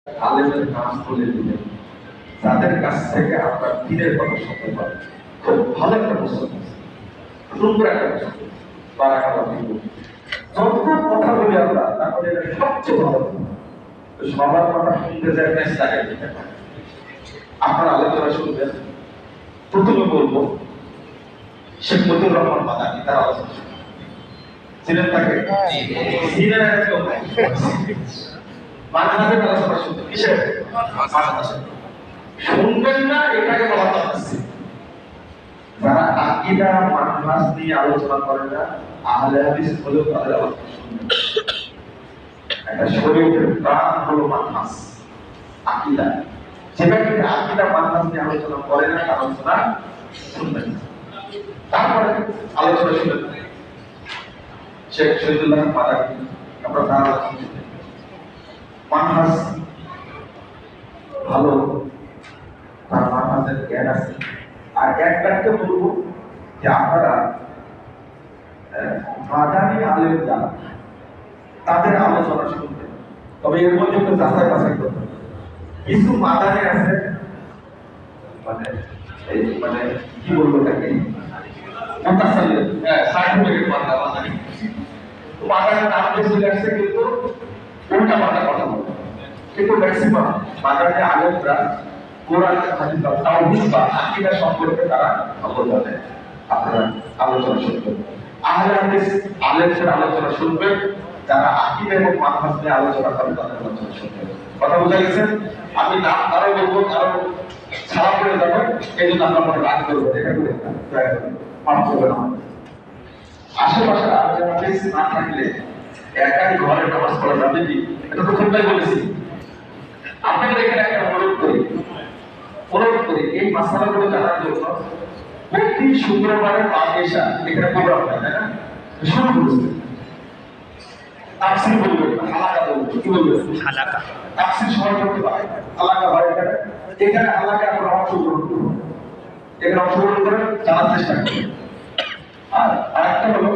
আলেমের নাম বলে দিলেন, তাদের কাছ থেকে আপনার দিনের কথা শুনতে পারেন। খুব ভালো একটা প্রশ্ন, সুন্দর একটা প্রশ্ন। যত কথা বলি আমরা, তারপরে সবচেয়ে ভালো সবার কথা শুনতে যায় বেশ লাগে। আপনার আলোচনা শুনবেন। প্রথমে বলবো শেখ মতিউর রহমান মাদানী, তার আলোচনা ছিলেন তাকে মানহাজের আলোচনা শুনবেন। কিসের শুনবেন না, এটাকে বলা হচ্ছে যারা আকীদা মানহাজ নিয়ে আলোচনা করে না, আহলে হাদিস হলেও তাদের আলোচনা শুনবেন। একটা শরীরের প্রাণ হলো মানহাজ, আকীদা। যে ব্যক্তি আকীদা মানহাজ নিয়ে আলোচনা করে না, তার আলোচনা শুনবেন। তারপরে আলোচনা শুনবেন শেখ শহীদুল্লাহ মাদানী, আমরা তার আলোচনা শুনবেন। মানহাজ ভালো, তার মানহাজের জ্ঞান আছে। আর একটাকে বলবো যে আপনারা মাদানী আলেম যারা, তাদের আলোচনা শুনবেন। তবে এর মধ্যে একটু যাচাই বাছাই করতে হবে। কিছু মাদানী আছে, মানে মানে কি বলবো তাকে, সার্টিফিকেট মাদানী মাদানীর নাম দিয়ে চলে আসছে, কিন্তু উল্টা পাল্টা কথা বলে। কিন্তু ম্যাক্সিমাম মাদানী আলেমরা কোরআন হাদিস বা তাওহীদ বা আকীদা সম্পর্কে তারা অবগত। আপনারা আলোচনা শুনবেন। আহলে হাদিস আলেমদের আলোচনা শুনবেন, যারা আকীদা এবং মানহাজ নিয়ে আলোচনা করেন তাদের আলোচনা শুনবেন। কথা বোঝা গেছে? আমি নাম আরো বলবো, আরো ছাড়া করে যাবো, এই জন্য আমরা মনে রাগ করবো, এটা করে মাফ করবেন। আশেপাশে আহলে হাদিস না থাকলে একাই ঘরে নামাজ পড়া যাবে কি? এটা তো প্রথমটাই বলেছি। আপনাদের এখানে একটা অনুরোধ করি এই মাসালাগুলো জানার জন্য প্রতি শুক্রবারে এসা এখানে প্রোগ্রাম হয়, তাই না? শুরু করেছে তাফসীর বলবেন, হালাকা বলবেন। কি বলবেন? হালাকা। তাফসীর সবাই করতে পারে, হালাকা হয় এখানে। এখানে হালাকা আমরা অংশগ্রহণ করবো, এখানে অংশগ্রহণ করে জানার চেষ্টা করবো। আর আরেকটা হলো